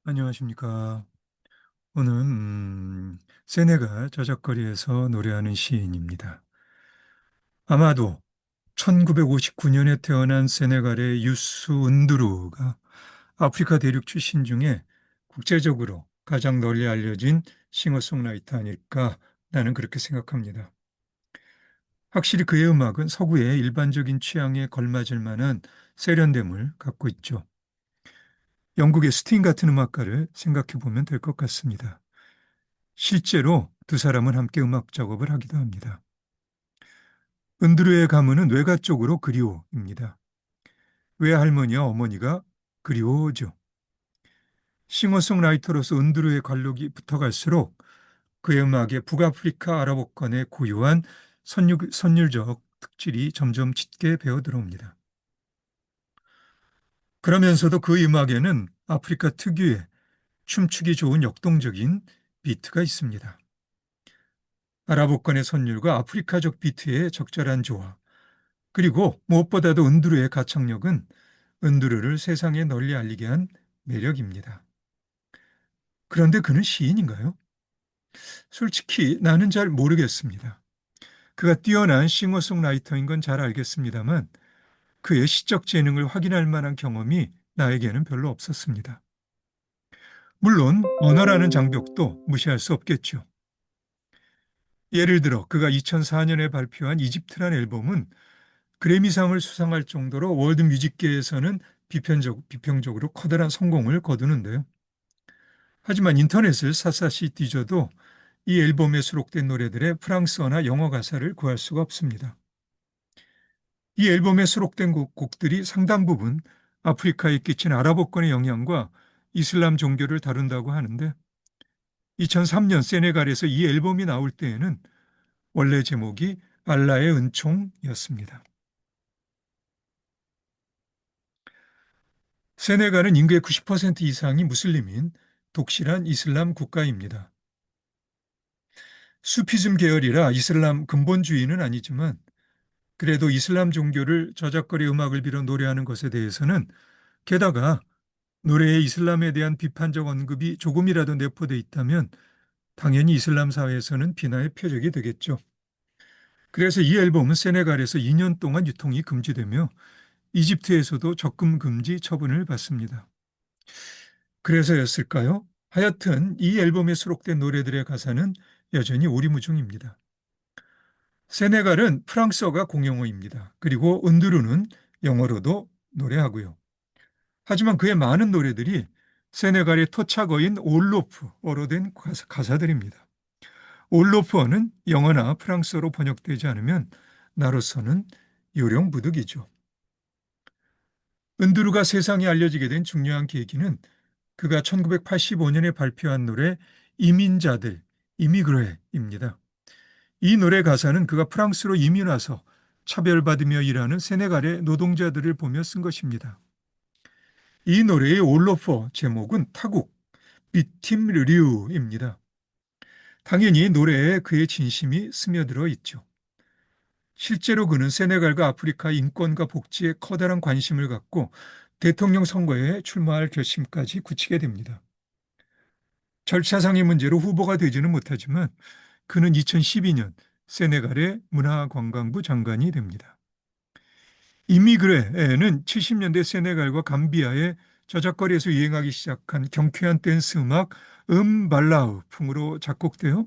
안녕하십니까. 오늘 세네갈 저작거리에서 노래하는 시인입니다. 아마도 1959년에 태어난 세네갈의 유스 은두루가 아프리카 대륙 출신 중에 국제적으로 가장 널리 알려진 싱어송라이터 아닐까 나는 그렇게 생각합니다. 확실히 그의 음악은 서구의 일반적인 취향에 걸맞을 만한 세련됨을 갖고 있죠. 영국의 스팅 같은 음악가를 생각해 보면 될 것 같습니다. 실제로 두 사람은 함께 음악 작업을 하기도 합니다. 은드르의 가문은 외가 쪽으로 그리오입니다. 외할머니와 어머니가 그리오죠. 싱어송라이터로서 은드르의 관록이 붙어갈수록 그의 음악에 북아프리카 아랍어권의 고유한 선율적 특질이 점점 짙게 배어 들어옵니다. 그러면서도 그 음악에는 아프리카 특유의 춤추기 좋은 역동적인 비트가 있습니다. 아랍어권의 선율과 아프리카적 비트의 적절한 조화, 그리고 무엇보다도 은두르의 가창력은 은두르를 세상에 널리 알리게 한 매력입니다. 그런데 그는 시인인가요? 솔직히 나는 잘 모르겠습니다. 그가 뛰어난 싱어송라이터인 건 잘 알겠습니다만 그의 시적 재능을 확인할 만한 경험이 나에게는 별로 없었습니다. 물론 언어라는 장벽도 무시할 수 없겠죠. 예를 들어 그가 2004년에 발표한 이집트란 앨범은 그래미상을 수상할 정도로 월드 뮤직계에서는 비평적으로 커다란 성공을 거두는데요. 하지만 인터넷을 샅샅이 뒤져도 이 앨범에 수록된 노래들의 프랑스어나 영어 가사를 구할 수가 없습니다. 이 앨범에 수록된 곡들이 상당 부분 아프리카에 끼친 아랍어권의 영향과 이슬람 종교를 다룬다고 하는데 2003년 세네갈에서 이 앨범이 나올 때에는 원래 제목이 알라의 은총이었습니다. 세네갈은 인구의 90% 이상이 무슬림인 독실한 이슬람 국가입니다. 수피즘 계열이라 이슬람 근본주의는 아니지만 그래도 이슬람 종교를 저작거리 음악을 빌어 노래하는 것에 대해서는 게다가 노래에 이슬람에 대한 비판적 언급이 조금이라도 내포돼 있다면 당연히 이슬람 사회에서는 비난의 표적이 되겠죠. 그래서 이 앨범은 세네갈에서 2년 동안 유통이 금지되며 이집트에서도 적금 금지 처분을 받습니다. 그래서였을까요? 하여튼 이 앨범에 수록된 노래들의 가사는 여전히 오리무중입니다. 세네갈은 프랑스어가 공용어입니다. 그리고 은두르는 영어로도 노래하고요. 하지만 그의 많은 노래들이 세네갈의 토착어인 올로프어로 된 가사들입니다. 올로프어는 영어나 프랑스어로 번역되지 않으면 나로서는 요령부득이죠. 은두르가 세상에 알려지게 된 중요한 계기는 그가 1985년에 발표한 노래 이민자들, 이미그레입니다. 이 노래 가사는 그가 프랑스로 이민 와서 차별받으며 일하는 세네갈의 노동자들을 보며 쓴 것입니다. 이 노래의 올로퍼 제목은 타국, 비팀 류입니다. 당연히 노래에 그의 진심이 스며들어 있죠. 실제로 그는 세네갈과 아프리카 인권과 복지에 커다란 관심을 갖고 대통령 선거에 출마할 결심까지 굳히게 됩니다. 절차상의 문제로 후보가 되지는 못하지만 그는 2012년 세네갈의 문화관광부 장관이 됩니다. 이미그레는 70년대 세네갈과 감비아의 저작거리에서 유행하기 시작한 경쾌한 댄스 음악 발라우 풍으로 작곡되어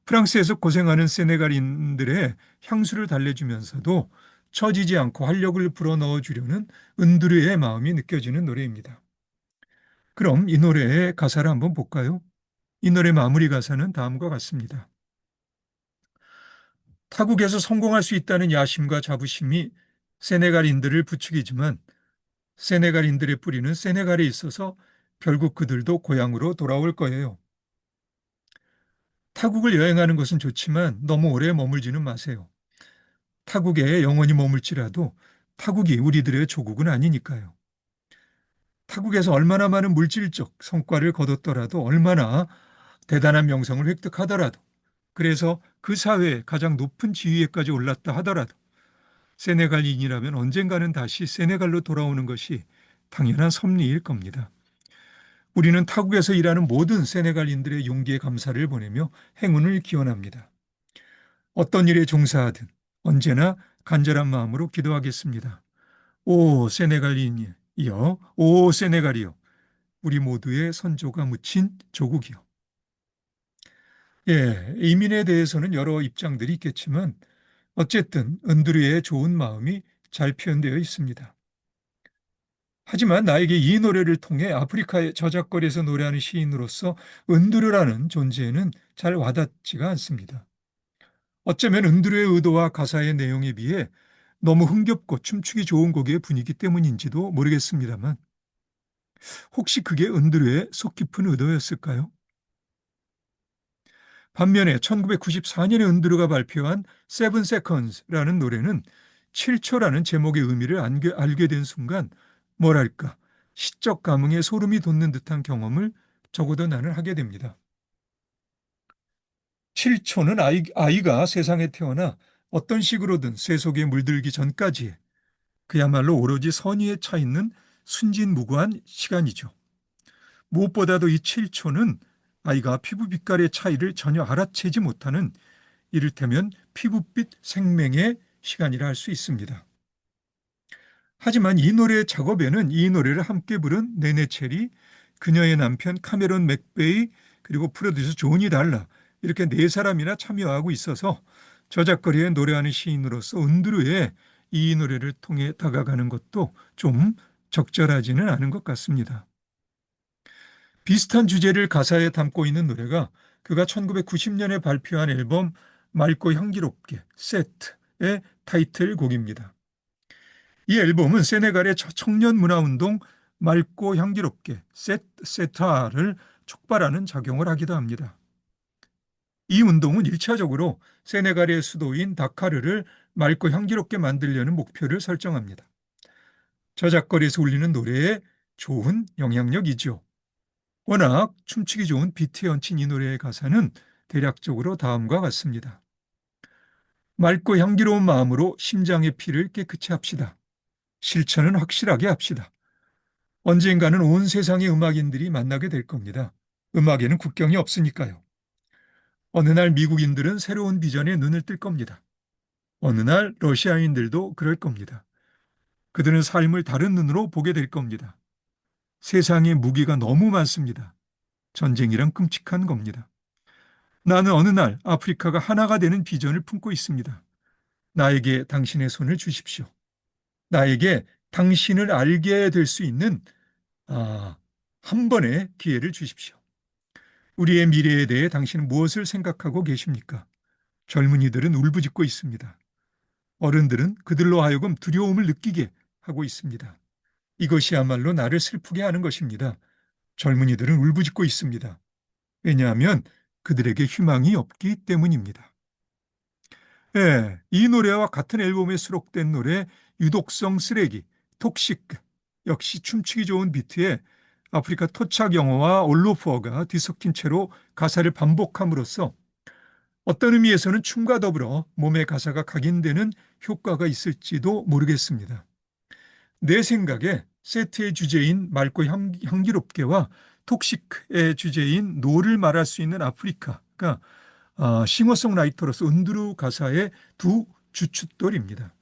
프랑스에서 고생하는 세네갈인들의 향수를 달래주면서도 처지지 않고 활력을 불어넣어 주려는 은두르의 마음이 느껴지는 노래입니다. 그럼 이 노래의 가사를 한번 볼까요? 이 노래 마무리 가사는 다음과 같습니다. 타국에서 성공할 수 있다는 야심과 자부심이 세네갈인들을 부추기지만 세네갈인들의 뿌리는 세네갈에 있어서 결국 그들도 고향으로 돌아올 거예요. 타국을 여행하는 것은 좋지만 너무 오래 머물지는 마세요. 타국에 영원히 머물지라도 타국이 우리들의 조국은 아니니까요. 타국에서 얼마나 많은 물질적 성과를 거뒀더라도 얼마나 대단한 명성을 획득하더라도 그래서 그 사회의 가장 높은 지위에까지 올랐다 하더라도 세네갈인이라면 언젠가는 다시 세네갈로 돌아오는 것이 당연한 섭리일 겁니다. 우리는 타국에서 일하는 모든 세네갈인들의 용기에 감사를 보내며 행운을 기원합니다. 어떤 일에 종사하든 언제나 간절한 마음으로 기도하겠습니다. 오 세네갈인이여, 오 세네갈이여, 우리 모두의 선조가 묻힌 조국이여. 예, 이민에 대해서는 여러 입장들이 있겠지만 어쨌든 은두르의 좋은 마음이 잘 표현되어 있습니다. 하지만 나에게 이 노래를 통해 아프리카의 저작거리에서 노래하는 시인으로서 은두르라는 존재는 잘 와닿지가 않습니다. 어쩌면 은두르의 의도와 가사의 내용에 비해 너무 흥겹고 춤추기 좋은 곡의 분위기 때문인지도 모르겠습니다만 혹시 그게 은두르의 속 깊은 의도였을까요? 반면에 1994년에 은두르가 발표한 Seven Seconds라는 노래는 7초라는 제목의 의미를 알게 된 순간 뭐랄까 시적 감흥에 소름이 돋는 듯한 경험을 적어도 나는 하게 됩니다. 7초는 아이가 세상에 태어나 어떤 식으로든 쇠 속에 물들기 전까지 그야말로 오로지 선의에 차 있는 순진무구한 시간이죠. 무엇보다도 이 7초는 아이가 피부 빛깔의 차이를 전혀 알아채지 못하는 이를테면 피부빛 생명의 시간이라 할 수 있습니다. 하지만 이 노래 작업에는 이 노래를 함께 부른 네네 체리, 그녀의 남편 카메론 맥베이, 그리고 프로듀서 존이 달라 이렇게 네 사람이나 참여하고 있어서 저작거리에 노래하는 시인으로서 은두르에 이 노래를 통해 다가가는 것도 좀 적절하지는 않은 것 같습니다. 비슷한 주제를 가사에 담고 있는 노래가 그가 1990년에 발표한 앨범 맑고 향기롭게 세트의 타이틀곡입니다. 이 앨범은 세네갈의 청년 문화운동 맑고 향기롭게 세타를 촉발하는 작용을 하기도 합니다. 이 운동은 1차적으로 세네갈의 수도인 다카르를 맑고 향기롭게 만들려는 목표를 설정합니다. 저작거리에서 울리는 노래에 좋은 영향력이죠. 워낙 춤추기 좋은 비트에 얹힌 이 노래의 가사는 대략적으로 다음과 같습니다. 맑고 향기로운 마음으로 심장의 피를 깨끗이 합시다. 실천은 확실하게 합시다. 언젠가는 온 세상의 음악인들이 만나게 될 겁니다. 음악에는 국경이 없으니까요. 어느 날 미국인들은 새로운 비전에 눈을 뜰 겁니다. 어느 날 러시아인들도 그럴 겁니다. 그들은 삶을 다른 눈으로 보게 될 겁니다. 세상에 무기가 너무 많습니다. 전쟁이란 끔찍한 겁니다. 나는 어느 날 아프리카가 하나가 되는 비전을 품고 있습니다. 나에게 당신의 손을 주십시오. 나에게 당신을 알게 될 수 있는 한 번의 기회를 주십시오. 우리의 미래에 대해 당신은 무엇을 생각하고 계십니까? 젊은이들은 울부짖고 있습니다. 어른들은 그들로 하여금 두려움을 느끼게 하고 있습니다. 이것이야말로 나를 슬프게 하는 것입니다. 젊은이들은 울부짖고 있습니다. 왜냐하면 그들에게 희망이 없기 때문입니다. 예, 이 노래와 같은 앨범에 수록된 노래 유독성 쓰레기, 톡시크 역시 춤추기 좋은 비트에 아프리카 토착 영어와 올로프어가 뒤섞인 채로 가사를 반복함으로써 어떤 의미에서는 춤과 더불어 몸의 가사가 각인되는 효과가 있을지도 모르겠습니다. 내 생각에 세트의 주제인 맑고 향기롭게와 톡시크의 주제인 노를 말할 수 있는 아프리카가 싱어송라이터로서 은두루 가사의 두 주춧돌입니다.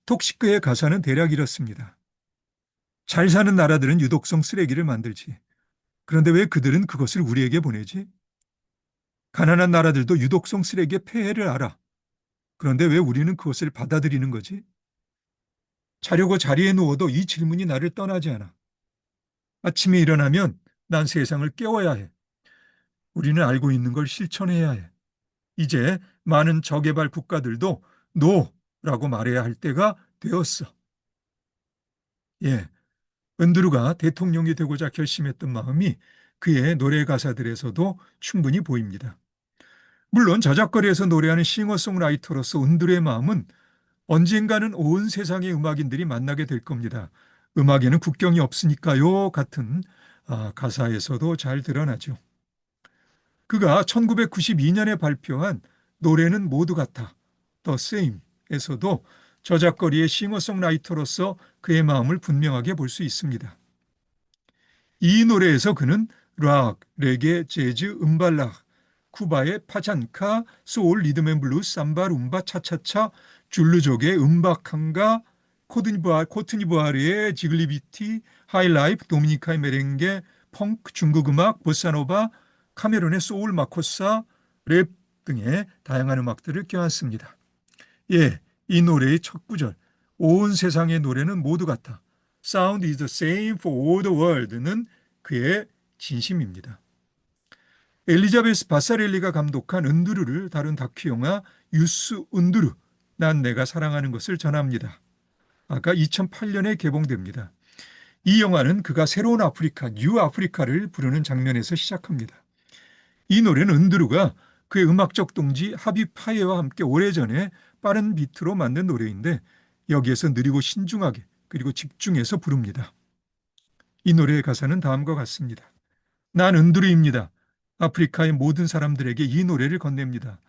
톡시크의 가사는 대략 이렇습니다. 잘 사는 나라들은 유독성 쓰레기를 만들지. 그런데 왜 그들은 그것을 우리에게 보내지? 가난한 나라들도 유독성 쓰레기의 폐해를 알아. 그런데 왜 우리는 그것을 받아들이는 거지? 자려고 자리에 누워도 이 질문이 나를 떠나지 않아. 아침에 일어나면 난 세상을 깨워야 해. 우리는 알고 있는 걸 실천해야 해. 이제 많은 저개발 국가들도 노라고 말해야 할 때가 되었어. 예, 은두루가 대통령이 되고자 결심했던 마음이 그의 노래 가사들에서도 충분히 보입니다. 물론 저작거리에서 노래하는 싱어송라이터로서 은두루의 마음은 언젠가는 온 세상의 음악인들이 만나게 될 겁니다. 음악에는 국경이 없으니까요 같은 가사에서도 잘 드러나죠. 그가 1992년에 발표한 노래는 모두 같아, The Same에서도 저작거리의 싱어송라이터로서 그의 마음을 분명하게 볼 수 있습니다. 이 노래에서 그는 락, 레게, 재즈, 음발락, 쿠바의 파잔카, 소울, 리듬앤블루스, 삼바, 룸바, 차차차, 줄루족의 음박한가, 코트니부아르의 지글리비티, 하이라이프, 도미니카의 메렝게, 펑크, 중국 음악, 보사노바, 카메룬의 소울, 마코사, 랩 등의 다양한 음악들을 껴안습니다. 예, 이 노래의 첫 구절, 온 세상의 노래는 모두 같다. Sound is the same for all the world는 그의 진심입니다. 엘리자베스 바사렐리가 감독한 은두르를 다룬 다큐 영화 유스 은두르, 난 내가 사랑하는 것을 전합니다. 아까 2008년에 개봉됩니다. 이 영화는 그가 새로운 아프리카, 뉴 아프리카를 부르는 장면에서 시작합니다. 이 노래는 은두르가 그의 음악적 동지 하비 파예와 함께 오래전에 빠른 비트로 만든 노래인데 여기에서 느리고 신중하게 그리고 집중해서 부릅니다. 이 노래의 가사는 다음과 같습니다. 난 은두르입니다. 아프리카의 모든 사람들에게 이 노래를 건넵니다.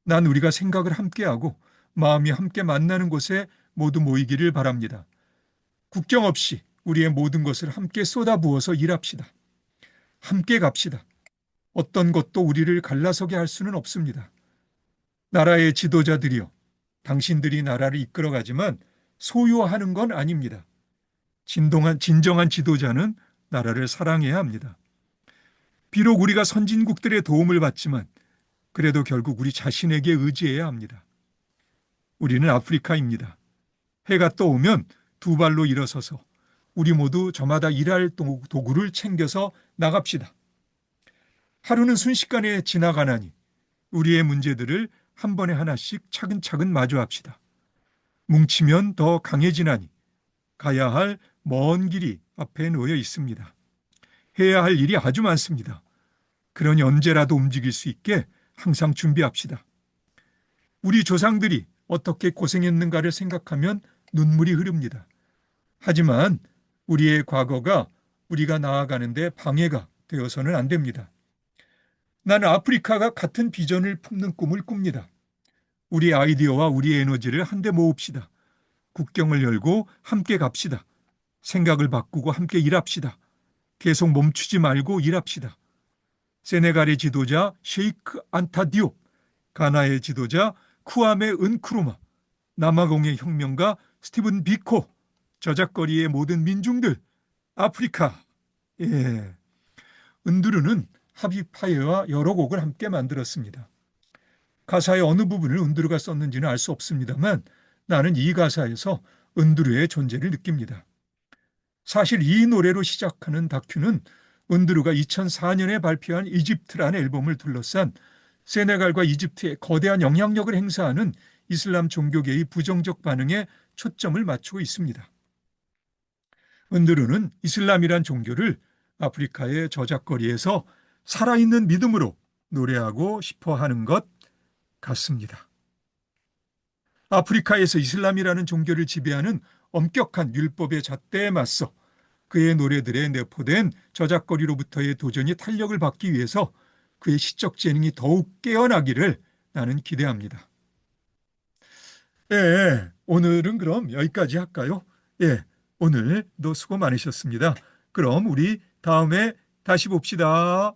난 우리가 생각을 함께하고 마음이 함께 만나는 곳에 모두 모이기를 바랍니다. 국경 없이 우리의 모든 것을 함께 쏟아부어서 일합시다. 함께 갑시다. 어떤 것도 우리를 갈라서게 할 수는 없습니다. 나라의 지도자들이여, 당신들이 나라를 이끌어가지만 소유하는 건 아닙니다. 진정한 지도자는 나라를 사랑해야 합니다. 비록 우리가 선진국들의 도움을 받지만 그래도 결국 우리 자신에게 의지해야 합니다. 우리는 아프리카입니다. 해가 떠오면 두 발로 일어서서 우리 모두 저마다 일할 도구를 챙겨서 나갑시다. 하루는 순식간에 지나가나니 우리의 문제들을 한 번에 하나씩 차근차근 마주합시다. 뭉치면 더 강해지나니 가야 할 먼 길이 앞에 놓여 있습니다. 해야 할 일이 아주 많습니다. 그러니 언제라도 움직일 수 있게 항상 준비합시다. 우리 조상들이 어떻게 고생했는가를 생각하면 눈물이 흐릅니다. 하지만 우리의 과거가 우리가 나아가는데 방해가 되어서는 안 됩니다. 나는 아프리카가 같은 비전을 품는 꿈을 꿉니다. 우리 아이디어와 우리 에너지를 한데 모읍시다. 국경을 열고 함께 갑시다. 생각을 바꾸고 함께 일합시다. 계속 멈추지 말고 일합시다. 세네갈의 지도자 셰이크 안타 디옵, 가나의 지도자 쿠아메 은크루마, 남아공의 혁명가 스티븐 비코, 저작거리의 모든 민중들, 아프리카. 예, 은두르는 하비 파예와 여러 곡을 함께 만들었습니다. 가사의 어느 부분을 은두르가 썼는지는 알 수 없습니다만 나는 이 가사에서 은두르의 존재를 느낍니다. 사실 이 노래로 시작하는 다큐는 은두르가 2004년에 발표한 이집트라는 앨범을 둘러싼 세네갈과 이집트의 거대한 영향력을 행사하는 이슬람 종교계의 부정적 반응에 초점을 맞추고 있습니다. 은두르는 이슬람이란 종교를 아프리카의 저작거리에서 살아있는 믿음으로 노래하고 싶어 하는 것 같습니다. 아프리카에서 이슬람이라는 종교를 지배하는 엄격한 율법의 잣대에 맞서 그의 노래들에 내포된 저작거리로부터의 도전이 탄력을 받기 위해서 그의 시적 재능이 더욱 깨어나기를 나는 기대합니다. 예, 오늘은 그럼 여기까지 할까요? 예, 오늘도 수고 많으셨습니다. 그럼 우리 다음에 다시 봅시다.